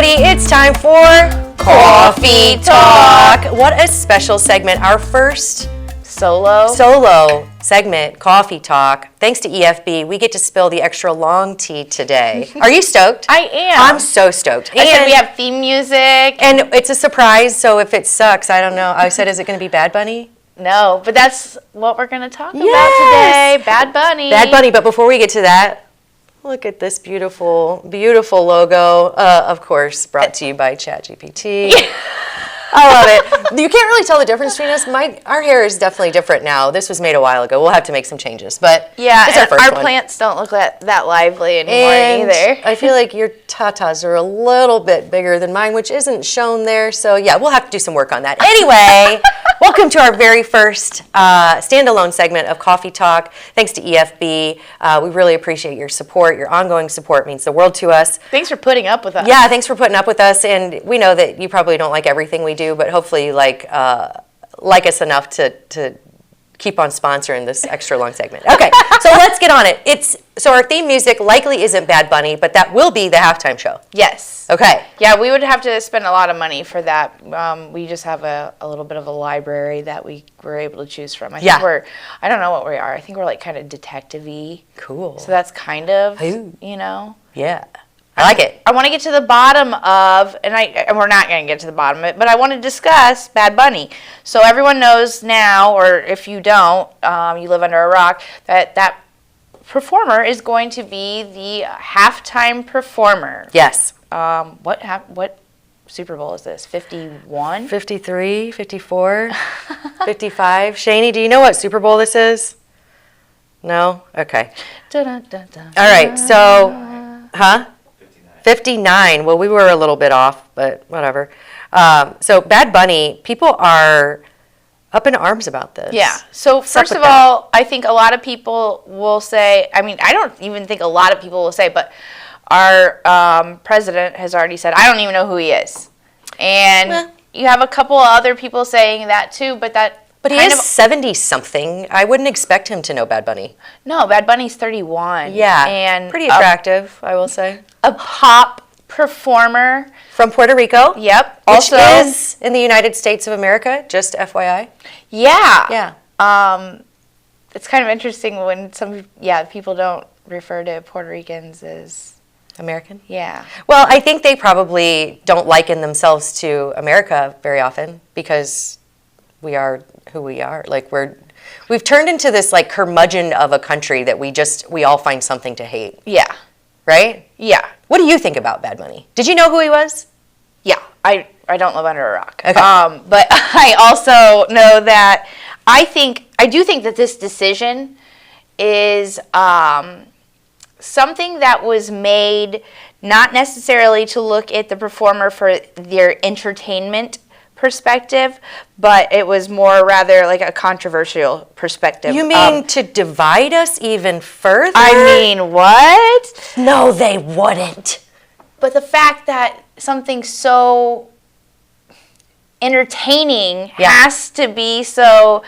everybody. It's time for Coffee Talk. What a special segment. Our first solo segment, Coffee Talk. Thanks to EFB, we get to spill the extra long tea today. Are you stoked? I am. I'm so stoked. I said we have theme music. And it's a surprise, so if it sucks, I don't know. I said, is it going to be Bad Bunny? No, but that's what we're going to talk about today. Bad Bunny. Bad Bunny, but before we get to that, look at this beautiful, beautiful logo. Of course, brought to you by ChatGPT. I love it. You can't really tell the difference between us. Our hair is definitely different now. This was made a while ago. We'll have to make some changes, but yeah, it's our first one. Plants don't look that lively anymore either. I feel like your tatas are a little bit bigger than mine, which isn't shown there. So yeah, we'll have to do some work on that. Anyway, welcome to our very first standalone segment of Coffee Talk. Thanks to EFB. We really appreciate your support. Your ongoing support means the world to us. Thanks for putting up with us. Yeah, thanks for putting up with us. And we know that you probably don't like everything we do, but hopefully you like us enough to keep on sponsoring this extra long segment. Okay, so let's get on it. So our theme music likely isn't Bad Bunny, but that will be the halftime show. Yes. Okay. Yeah, we would have to spend a lot of money for that. We just have a little bit of a library that we were able to choose from. I think I don't know what we are. I think we're like kind of detective-y. Cool. So that's kind of, Yeah. I like it. I want to get to the bottom of, and we're not going to get to the bottom of it, but I want to discuss Bad Bunny. So everyone knows now, or if you don't, you live under a rock, that performer is going to be the halftime performer. Yes. What Super Bowl is this? 51? 53, 54, 55. Shani, do you know what Super Bowl this is? No? Okay. All right, so, 59. Well, we were a little bit off, but whatever. So Bad Bunny, people are up in arms about this. Yeah. So first of all, I think a lot of people will say, I mean, I don't even think a lot of people will say, but our president has already said, I don't even know who he is. And you have a couple of other people saying that too, but he is 70-something. I wouldn't expect him to know Bad Bunny. No, Bad Bunny's 31. Yeah, and pretty attractive, I will say. A pop performer. From Puerto Rico. Yep. Which is in the United States of America, just FYI. Yeah. Yeah. It's kind of interesting when people don't refer to Puerto Ricans as American? Yeah. Well, I think they probably don't liken themselves to America very often because we are who we are. Like we've turned into this like curmudgeon of a country that we all find something to hate. Yeah. Right? Yeah. What do you think about Bad Bunny? Did you know who he was? Yeah. I don't live under a rock. Okay. But I also know that I do think that this decision is something that was made not necessarily to look at the performer for their entertainment perspective, but it was more rather like a controversial perspective. You mean to divide us even further? I mean, what? No, they wouldn't. But the fact that something so entertaining has to be so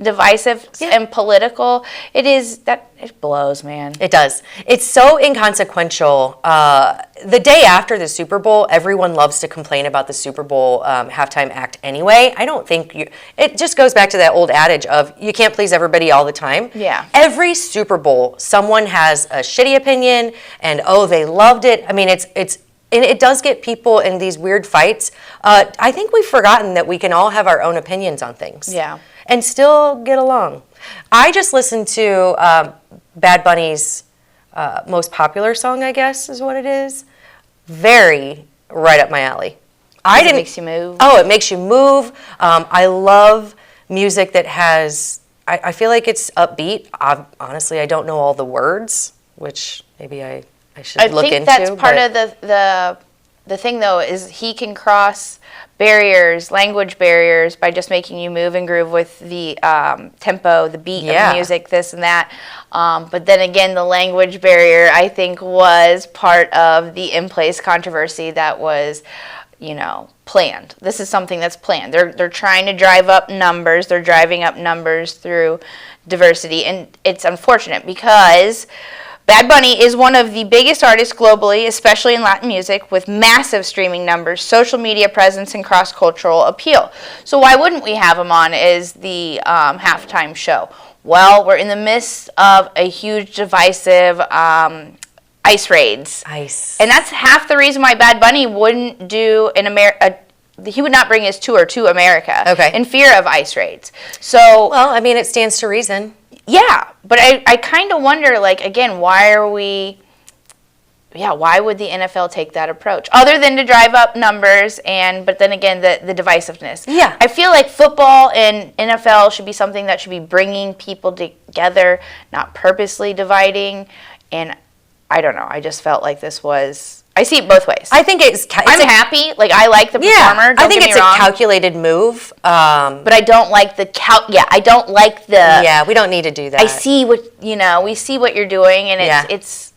divisive and political, it blows, man. It does. It's so inconsequential. The day after the Super Bowl, everyone loves to complain about the Super Bowl halftime act anyway. I don't think it just goes back to that old adage of you can't please everybody all the time. Yeah. Every Super Bowl, someone has a shitty opinion and they loved it. I mean, and it does get people in these weird fights. I think we've forgotten that we can all have our own opinions on things. Yeah. And still get along. I just listened to Bad Bunny's most popular song, I guess is what it is. Very right up my alley. It makes you move. Oh, it makes you move. I love music that has, I feel like it's upbeat. Honestly, I don't know all the words, which maybe I should look into. I think that's part of the thing, though, is he can cross language barriers, by just making you move and groove with the tempo, the beat of the music, this and that. But then again, the language barrier, I think, was part of the in-place controversy that was, planned. This is something that's planned. They're trying to drive up numbers. They're driving up numbers through diversity, and it's unfortunate because Bad Bunny is one of the biggest artists globally, especially in Latin music, with massive streaming numbers, social media presence, and cross-cultural appeal. So why wouldn't we have him on as the halftime show? Well, we're in the midst of a huge divisive ICE raids. ICE. And that's half the reason why Bad Bunny wouldn't do he would not bring his tour to America in fear of ICE raids. So, well, I mean, it stands to reason. Yeah, but I kind of wonder, like, again, why would the NFL take that approach? Other than to drive up numbers, but then again, the divisiveness. Yeah. I feel like football and NFL should be something that should be bringing people together, not purposely dividing. And I don't know, I just felt like I see it both ways. I think I'm happy. Like, I like the performer. I think it's a calculated move. But I don't like I don't like the. Yeah, we don't need to do that. I see we see what you're doing, and it's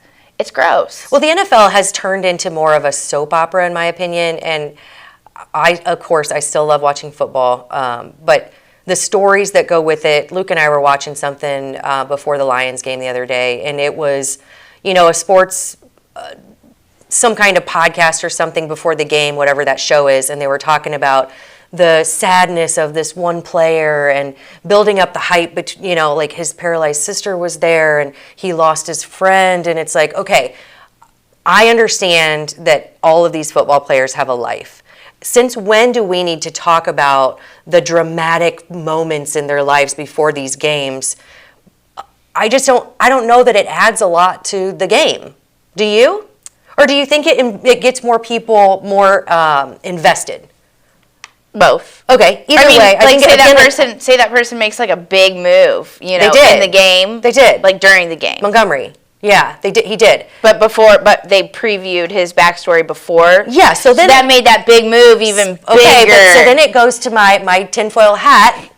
gross. Well, the NFL has turned into more of a soap opera, in my opinion, and of course, I still love watching football, but the stories that go with it. Luke and I were watching something before the Lions game the other day, and it was, a sports. Some kind of podcast or something before the game, whatever that show is, and they were talking about the sadness of this one player and building up the hype, but like his paralyzed sister was there and he lost his friend, and it's like, okay, I understand that all of these football players have a life. Since when do we need to talk about the dramatic moments in their lives before these games? I don't know that it adds a lot to the game. Do you? Or do you think it gets more people more invested? Both. Okay. Either way, I think say that person makes like a big move, in the game. They did. Like during the game. Montgomery. Yeah, they did. He did. But they previewed his backstory before. Yeah, so that made that big move even bigger. Okay, but so then it goes to my tinfoil hat.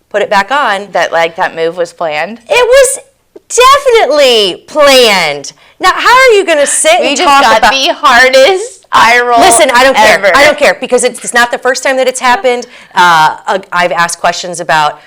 Put it back on. That move was planned. It was definitely planned. Now, how are you going to sit and talk about the hardest eye roll? Listen, I don't care. Ever. I don't care because it's not the first time that it's happened. I've asked questions about,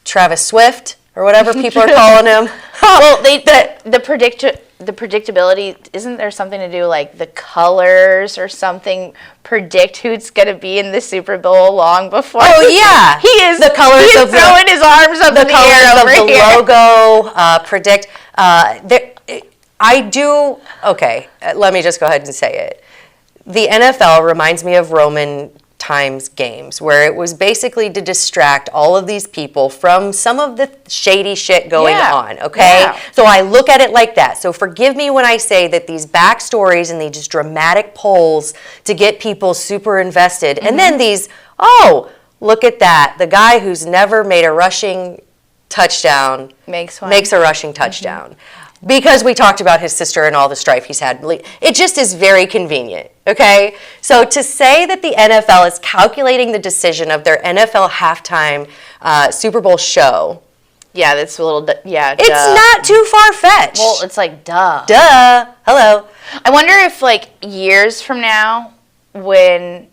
Travis Swift or whatever people are calling him. Well, the predictability, isn't there something to do like the colors or something predict who's going to be in the Super Bowl long before? Oh yeah, he is throwing his arms up in the air over the here. Logo predict. I do. Okay, let me just go ahead and say it. The NFL reminds me of Roman times games where it was basically to distract all of these people from some of the shady shit going on, okay? Yeah. So I look at it like that. So forgive me when I say that these backstories and these dramatic polls to get people super invested, and then these, look at that. The guy who's never made a rushing touchdown makes a rushing touchdown. Because we talked about his sister and all the strife he's had. It just is very convenient, okay? So to say that the NFL is calculating the decision of their NFL halftime Super Bowl show. Yeah, that's a little, It's not too far-fetched. Well, it's like, duh. Duh. Hello. I wonder if, years from now, when,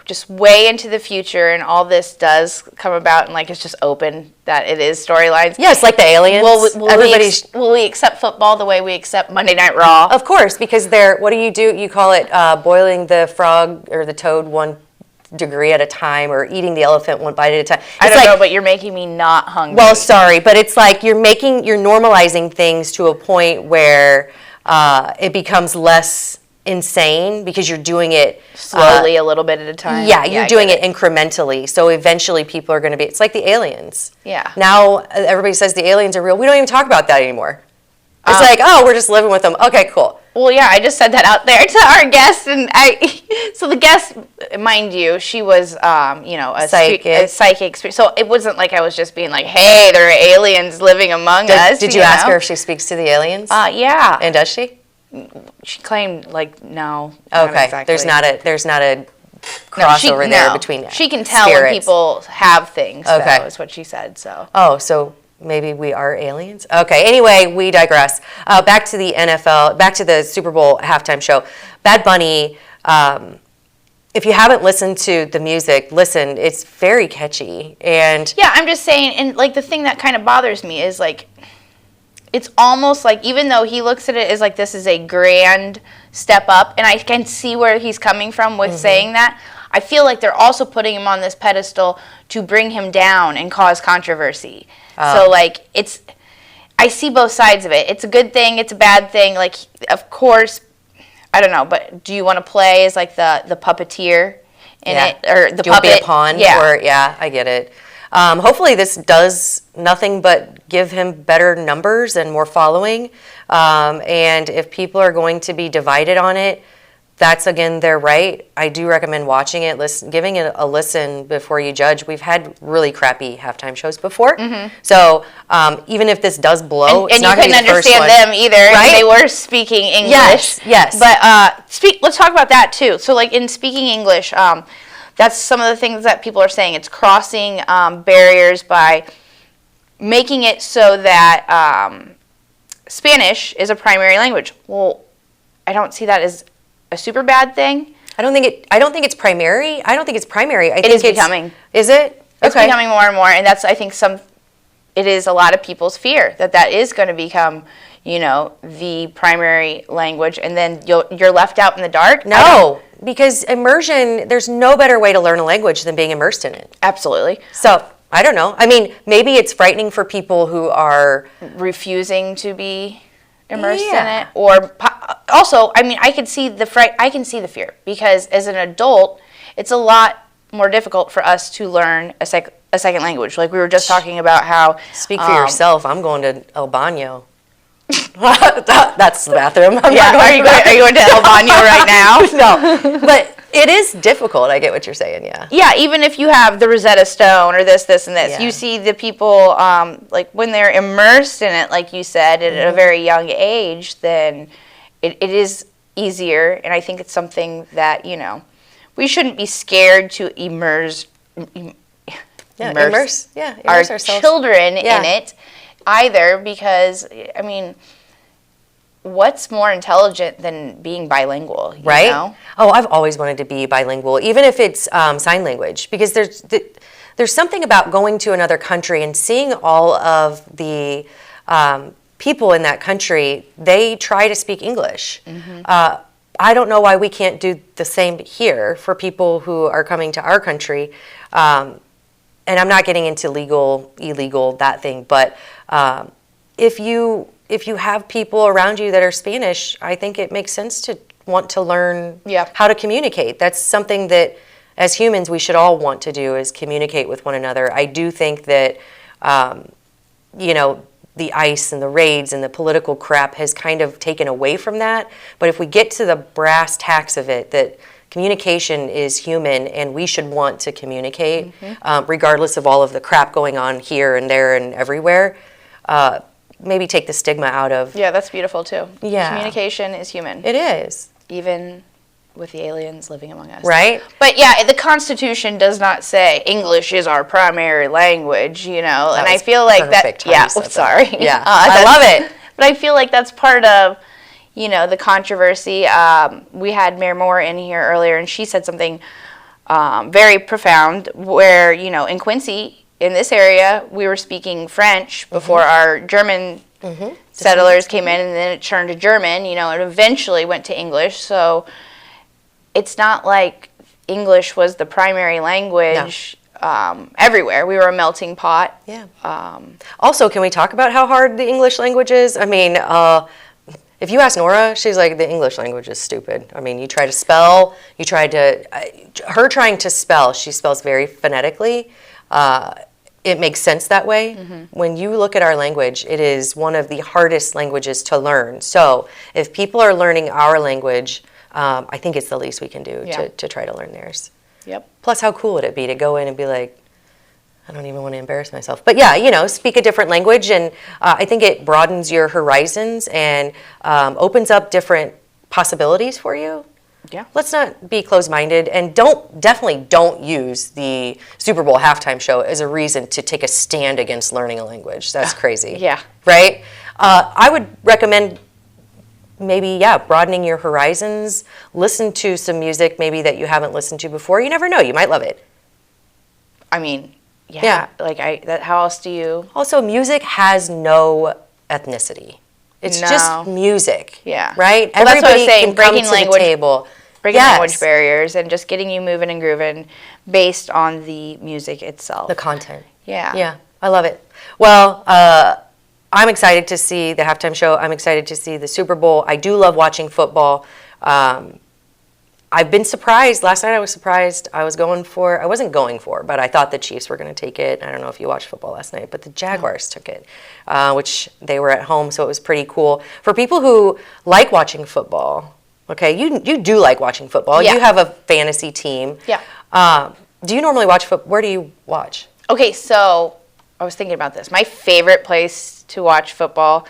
just way into the future and all this does come about and, it's just open that it is storylines. Yeah, it's like the aliens. Will we accept football the way we accept Monday Night Raw? Of course, because what do? You call it boiling the frog or the toad 1 degree at a time, or eating the elephant 1 bite at a time. I don't know, but you're making me not hungry. Well, sorry, but it's like you're normalizing things to a point where it becomes less insane because you're doing it slowly, a little bit at a time. Yeah, you're doing it incrementally. So eventually people are going to be, it's like the aliens. Yeah. Now everybody says the aliens are real. We don't even talk about that anymore. It's like, we're just living with them. Okay, cool. Well, yeah, I just said that out there to our guest, and so the guest, mind you, she was, a psychic. So it wasn't like I was just being like, hey, there are aliens living among us. Did you ask her if she speaks to the aliens? Yeah. And does she? She claimed no. Okay, exactly. there's not a crossover there between. She can tell spirits. when people have things. Okay, though, is what she said. So. Oh, so maybe we are aliens. Okay. Anyway, we digress. Back to the NFL. Back to the Super Bowl halftime show. Bad Bunny. If you haven't listened to the music, listen. It's very catchy and. Yeah, I'm just saying, and the thing that kind of bothers me is it's almost like, even though he looks at it as like this is a grand step up, and I can see where he's coming from with saying that, I feel like they're also putting him on this pedestal to bring him down and cause controversy. So like, I see both sides of it. It's a good thing, it's a bad thing. Like, of course, I don't know, but do you want to play as like the puppeteer in it, or the do you want puppet? to be a pawn? Yeah. Or, yeah, I get it. Hopefully this does nothing but give him better numbers and more following. And if people are going to be divided on it, that's, again, their right. I do recommend watching it, giving it a listen before you judge. We've had really crappy halftime shows before. So even if this does blow, it's not going to be the first one. And you couldn't understand them either. Right? They were speaking English. Yes. But let's talk about that too. So like in speaking English, that's some of the things that people are saying. It's crossing barriers by making it so that Spanish is a primary language. Well, I don't see that as a super bad thing. I don't think it's primary. I think It is becoming. Is it? It's becoming more and more, and that's, I think, it is a lot of people's fear that is going to become, the primary language, and then you're left out in the dark. No, because immersion, there's no better way to learn a language than being immersed in it. Absolutely. So, I don't know. I mean, maybe it's frightening for people who are refusing to be immersed in it, or also, I mean, I can see the fear, because as an adult, it's a lot more difficult for us to learn a second language. Like we were just talking about how. Speak for yourself. I'm going to El Baño. That's the bathroom. Are you going to El Baño right now? No, but it is difficult. I get what you're saying. Yeah. Yeah, even if you have the Rosetta Stone or this, and this, you see the people like when they're immersed in it, like you said, at a very young age, then it is easier. And I think it's something that we shouldn't be scared to immerse our children in it either, because I mean, what's more intelligent than being bilingual, right? Oh, I've always wanted to be bilingual, even if it's sign language, because there's something about going to another country and seeing all of the people in that country. They try to speak English. I don't know why we can't do the same here for people who are coming to our country. And I'm not getting into legal, illegal, that thing, but if you have people around you that are Spanish, I think it makes sense to want to learn how to communicate. That's something that, as humans, we should all want to do, is communicate with one another. I do think that, the ICE and the raids and the political crap has kind of taken away from that. But if we get to the brass tacks of it, that communication is human and we should want to communicate, regardless of all of the crap going on here and there and everywhere. Maybe take the stigma out of. Yeah, that's beautiful too. Yeah. Communication is human. It is. Even with the aliens living among us. Right? But yeah, the Constitution does not say English is our primary language, and I feel like that. Yeah, sorry. Yeah, I love it. But I feel like that's part of, the controversy. We had Mayor Moore in here earlier, and she said something very profound where, in Quincy, in this area, we were speaking French before our German settlers came in, and then it turned to German, and eventually went to English. So it's not like English was the primary language everywhere. We were a melting pot. Yeah. Also, can we talk about how hard the English language is? I mean, if you ask Nora, she's like, the English language is stupid. I mean, her trying to spell, she spells very phonetically. It makes sense that way. When you look at our language, it is one of the hardest languages to learn. So if people are learning our language, I think it's the least we can do to try to learn theirs. Yep. Plus, how cool would it be to go in and be like, I don't even want to embarrass myself. But yeah, speak a different language. And I think it broadens your horizons and opens up different possibilities for you. Yeah. Let's not be closed-minded, and definitely don't use the Super Bowl halftime show as a reason to take a stand against learning a language. That's crazy. Yeah. Right? I would recommend maybe, broadening your horizons. Listen to some music maybe that you haven't listened to before. You never know. You might love it. I mean, yeah. Like how else do you? Also, music has no ethnicity. It's No. just music. Yeah. Right? Well, that's what I was saying, can come breaking to language- the table. Breaking Yes. language barriers and just getting you moving and grooving based on the music itself. The content. Yeah. Yeah, I love it. Well, I'm excited to see the halftime show. I'm excited to see the Super Bowl. I do love watching football. I've been surprised. Last night I was surprised. I wasn't going for, but I thought the Chiefs were going to take it. I don't know if you watched football last night, but the Jaguars took it, which they were at home, so it was pretty cool. For people who like watching football, okay, you do like watching football. Yeah. You have a fantasy team. Yeah. Do you normally watch football? Where do you watch? Okay, so I was thinking about this. My favorite place to watch football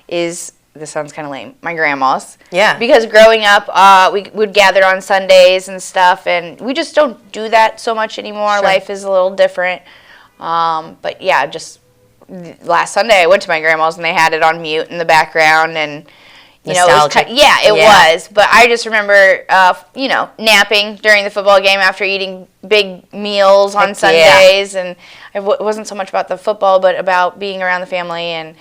is, this sounds kind of lame, my grandma's. Yeah. Because growing up, we would gather on Sundays and stuff, and we just don't do that so much anymore. Sure. Life is a little different. But yeah, just last Sunday I went to my grandma's and they had it on mute in the background, and you know, Nostalgic. it was. But I just remember, napping during the football game after eating big meals on Heck Sundays, and it wasn't so much about the football, but about being around the family and,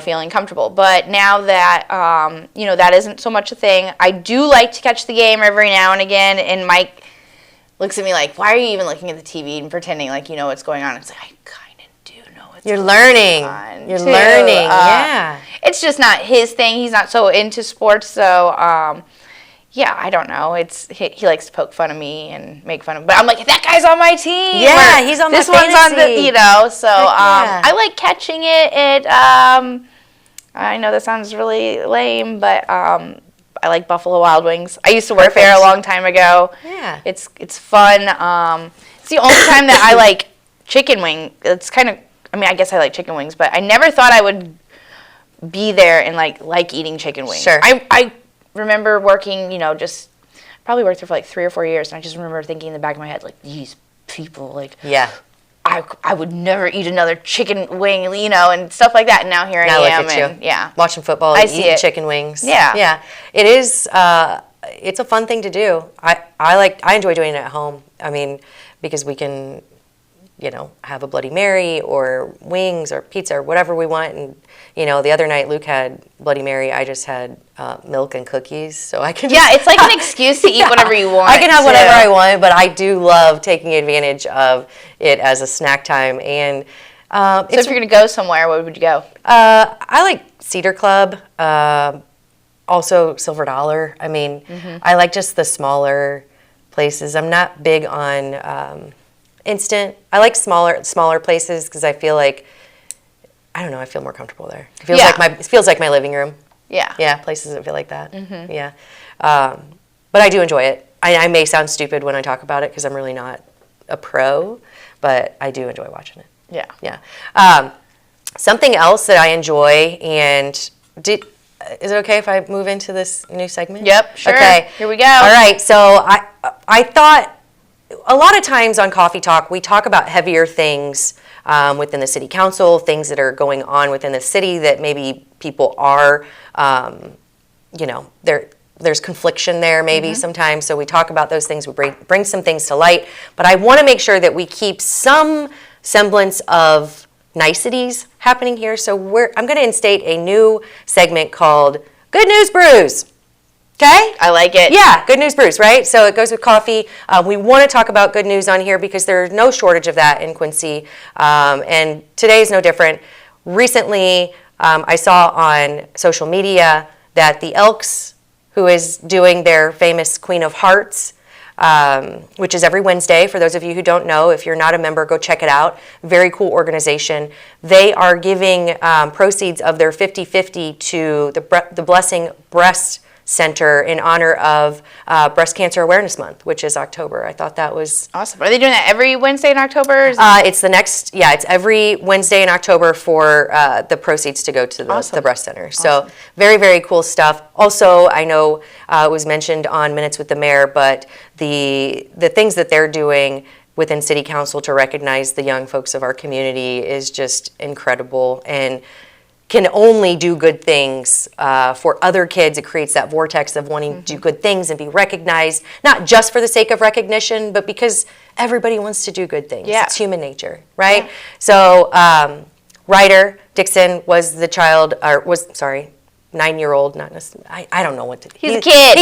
feeling comfortable. But now that, that isn't so much a thing, I do like to catch the game every now and again, and Mike looks at me like, why are you even looking at the TV and pretending like you know what's going on? It's like, I kind of do know what's You're going learning. on. You're too. learning. Yeah. It's just not his thing. He's not so into sports, so yeah, I don't know. He likes to poke fun of me and make fun of, but I'm like, that guy's on my team. Yeah, he's on my this one's on the, fantasy. So yeah. I like catching it. I know that sounds really lame, but I like Buffalo Wild Wings. I used to work there a long time ago. Yeah. It's fun. It's the only time that I like chicken wing. It's kind of, I guess I like chicken wings, but I never thought I would be there and like eating chicken wings. Sure. I remember working, just probably worked there for like 3 or 4 years, and I just remember thinking in the back of my head, like, these people, like, Yeah. I would never eat another chicken wing, and stuff like that. And now here I am, Look at you. and yeah, Watching football, I and see eating it. chicken wings. Yeah. Yeah. It is, it's a fun thing to do. I enjoy doing it at home. Because we can, have a Bloody Mary or wings or pizza or whatever we want. And, the other night Luke had Bloody Mary. I just had milk and cookies. So I can yeah, it's like an excuse to eat whatever you want. I can have too. whatever I want, but I do love taking advantage of it as a snack time. And So if you're gonna go somewhere, where would you go? I like Cedar Club, also Silver Dollar. I like just the smaller places. I'm not big on instant. I like smaller places because I feel like, I don't know, I feel more comfortable there. It feels like my living room. Yeah. Yeah, places that feel like that. Yeah. But I do enjoy it. I may sound stupid when I talk about it because I'm really not a pro, but I do enjoy watching it. Yeah. Yeah. Something else that I enjoy, and is it okay if I move into this new segment? Yep, sure. Okay. Here we go. All right. So I thought a lot of times on Coffee Talk, we talk about heavier things within the city council, things that are going on within the city that maybe people are, there's confliction there maybe sometimes. So we talk about those things, we bring some things to light. But I want to make sure that we keep some semblance of niceties happening here. So I'm going to instate a new segment called Good News Brews. Okay? I like it. Yeah, Good News Brews, right? So it goes with coffee. We want to talk about good news on here because there's no shortage of that in Quincy. And today is no different. Recently, I saw on social media that the Elks, who is doing their famous Queen of Hearts, which is every Wednesday. For those of you who don't know, if you're not a member, go check it out. Very cool organization. They are giving proceeds of their 50-50 to the Blessing Breast Center in honor of Breast Cancer Awareness Month, which is October. I thought that was awesome. Are they doing that every Wednesday in October? It's every Wednesday in October for the proceeds to go to the breast center. So very, very cool stuff. Also, I know it was mentioned on Minutes with the Mayor, but the things that they're doing within City Council to recognize the young folks of our community is just incredible, and can only do good things for other kids. It creates that vortex of wanting to do good things and be recognized, not just for the sake of recognition, but because everybody wants to do good things. Yeah. It's human nature, right? Yeah. So Ryder Dixon was the child, or was, sorry, 9-year-old, not necessarily, I don't know what to, he's a kid.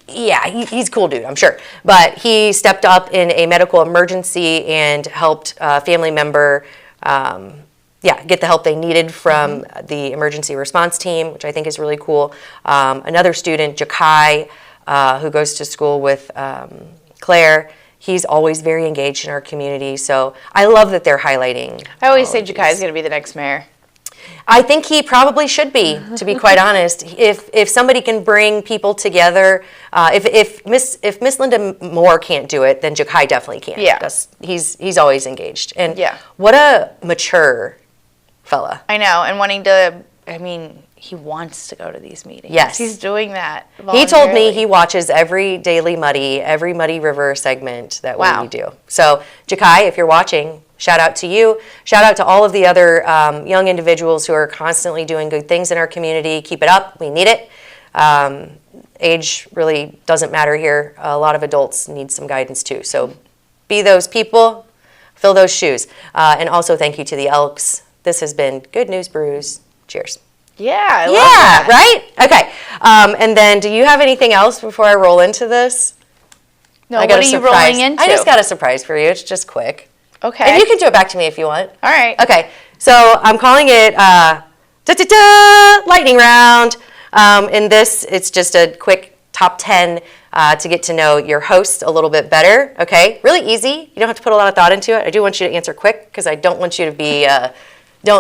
He's a cool dude, I'm sure. But he stepped up in a medical emergency and helped a family member, get the help they needed from the emergency response team, which I think is really cool. Another student, Jakai, who goes to school with Claire, he's always very engaged in our community. So I love that they're highlighting. I always say Jakai is going to be the next mayor. I think he probably should be, to be quite honest. If somebody can bring people together, if Miss Linda Moore can't do it, then Jakai definitely can. Yeah. Because he's always engaged. And Yeah. what a mature fella. I know, and wanting to, I mean, he wants to go to these meetings. Yes. He's doing that He told me he watches every Daily Muddy, every Muddy River segment that we do. So, Jakai, if you're watching, shout out to you. Shout out to all of the other young individuals who are constantly doing good things in our community. Keep it up. We need it. Age really doesn't matter here. A lot of adults need some guidance too. So, be those people, fill those shoes. And also thank you to the Elks. This has been Good News Brews. Cheers. Yeah, I love that. Right? Okay. And then do you have anything else before I roll into this? No, what are you rolling into? I just got a surprise for you. It's just quick. Okay. And you can do it back to me if you want. All right. Okay. So I'm calling it lightning round. In this, it's just a quick top 10 to get to know your host a little bit better. Okay. Really easy. You don't have to put a lot of thought into it. I do want you to answer quick because I don't want you to be...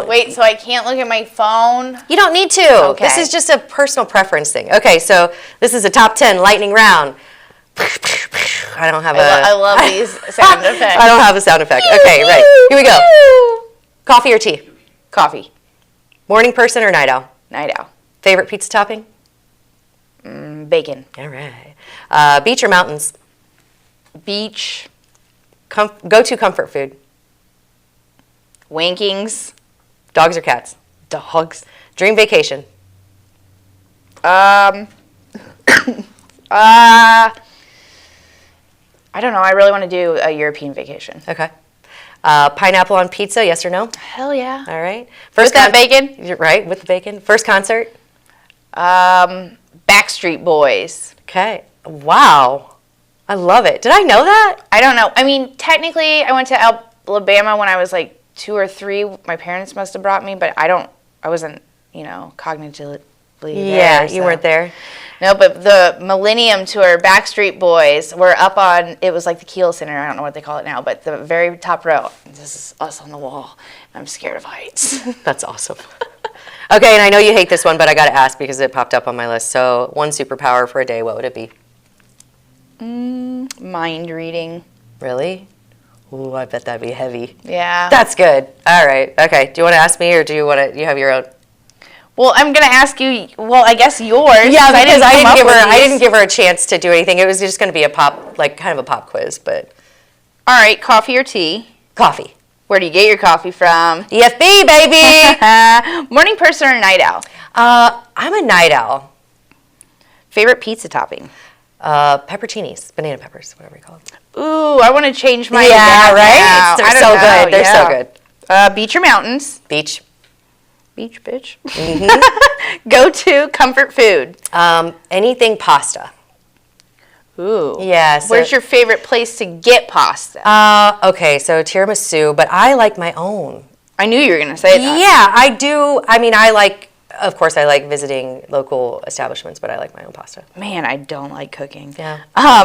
Wait, so I can't look at my phone? You don't need to. Okay. This is just a personal preference thing. Okay, so this is a top 10 lightning round. I don't have I love these sound effects. I don't have a sound effect. Okay, right. Here we go. Coffee or tea? Coffee. Morning person or night owl? Night owl. Favorite pizza topping? Bacon. All right. Beach or mountains? Beach. Go-to comfort food? Winkings. Dogs or cats? Dogs. Dream vacation? I don't know. I really want to do a European vacation. Okay. Pineapple on pizza, yes or no? Hell yeah. All right. With that bacon? You're right, with the bacon. First concert? Backstreet Boys. Okay. Wow. I love it. Did I know that? I don't know. I mean, technically, I went to Alabama when I was like 2 or 3. My parents must have brought me, but I wasn't, cognitively Yeah, there. you weren't there. No, but the Millennium Tour, Backstreet Boys, were up on, it was like the Kiel Center, I don't know what they call it now, but the very top row. This is us on the wall. I'm scared of heights. That's awesome. Okay, and I know you hate this one, but I got to ask because it popped up on my list. So, one superpower for a day, what would it be? Mind reading. Really? Ooh, I bet that'd be heavy. Yeah. That's good. All right. Okay. Do you want to ask me, or do you want to? You have your own. Well, I'm gonna ask you. Well, I guess yours. Yeah, because I didn't give give her a chance to do anything. It was just going to be a pop, like kind of a pop quiz, but. All right, coffee or tea? Coffee. Where do you get your coffee from? EFB, baby. Morning person or night owl? I'm a night owl. Favorite pizza topping? Pepperoncinis, banana peppers, whatever you call them. Ooh, I want to change my. Yeah, right. Now. They're so good. They're so good. Beach or mountains? Beach. Beach, bitch. Mm-hmm. Go-to comfort food? Anything pasta. Ooh. Yeah. So, where's your favorite place to get pasta? Okay, so tiramisu, but I like my own. I knew you were going to say that. Yeah, I do. I mean, of course, I like visiting local establishments, but I like my own pasta. Man, I don't like cooking. Yeah.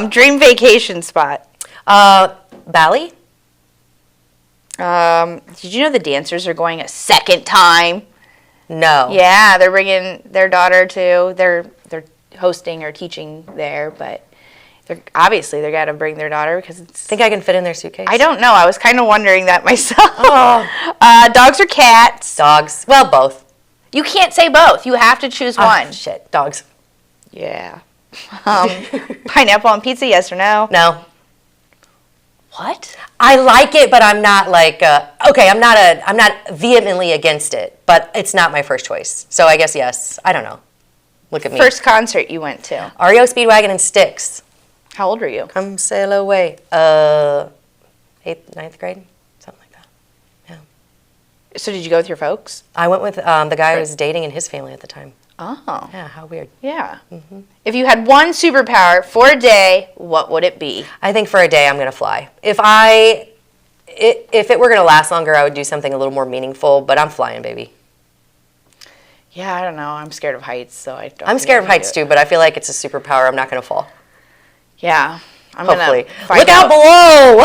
Dream vacation spot? Bali? Did you know the dancers are going a second time? No. Yeah, they're bringing their daughter too. They're hosting or teaching there, but they're got to bring their daughter because it's. Think I can fit in their suitcase? I don't know. I was kind of wondering that myself. Oh. Dogs or cats? Dogs. Well, both. You can't say both. You have to choose one. Shit. Dogs. Yeah. Pineapple on pizza? Yes or no? No. What? I like it, but I'm not like okay. I'm not vehemently against it, but it's not my first choice. So I guess yes. I don't know. Look at me. First concert you went to? REO Speedwagon and Styx. How old were you? Come sail away. 8th, 9th grade, something like that. Yeah. So did you go with your folks? I went with the guy I was dating and his family at the time. Oh. Yeah, how weird. Yeah. Mm-hmm. If you had one superpower for a day, what would it be? I think for a day I'm going to fly. If it were going to last longer, I would do something a little more meaningful, but I'm flying, baby. Yeah, I don't know. I'm scared of heights, so I don't. I'm scared of heights too, but I feel like it's a superpower. I'm not going to fall. Yeah. I'm Hopefully. Gonna find Look out below!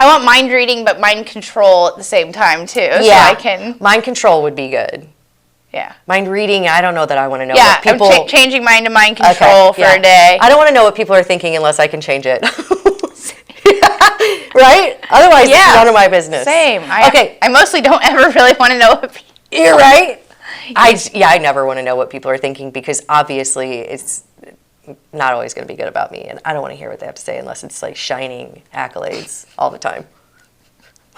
I want mind reading, but mind control at the same time, too. Yeah. So I can. Mind control would be good. Yeah. Mind reading, I don't know that I want to know Yeah, what people... I'm changing mind to mind control for a day. I don't want to know what people are thinking unless I can change it. Right? Otherwise, it's none of my business. Same. I mostly don't ever really want to know what people... You're right. I never want to know what people are thinking because obviously it's not always going to be good about me, and I don't want to hear what they have to say unless it's like shining accolades all the time.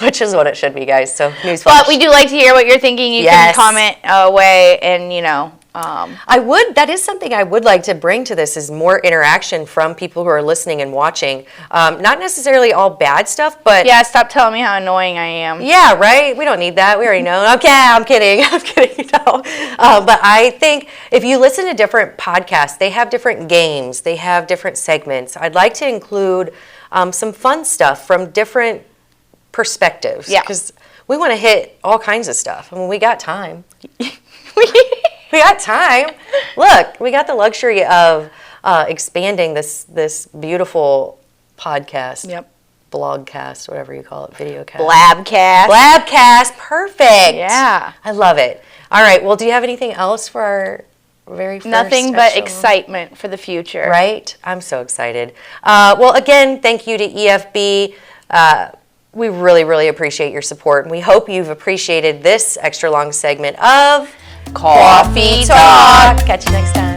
Which is what it should be, guys. So newsflash. But we do like to hear what you're thinking. You can comment away, and that is something I would like to bring to this is more interaction from people who are listening and watching. Not necessarily all bad stuff, but stop telling me how annoying I am. Yeah, right. We don't need that. We already know. Okay, I'm kidding. I'm kidding. No. But I think if you listen to different podcasts, they have different games. They have different segments. I'd like to include some fun stuff from different perspectives. Yeah. Because we want to hit all kinds of stuff. I mean, we got time. We got time. Look, we got the luxury of expanding this beautiful podcast. Yep. Blogcast, whatever you call it, videocast. Blabcast. Perfect. Yeah. I love it. All right. Well, do you have anything else for our very first Nothing but special? excitement for the future. Right? I'm so excited. Well, again, thank you to EFB. We really, really appreciate your support, and we hope you've appreciated this extra long segment of Coffee Talk. Catch you next time.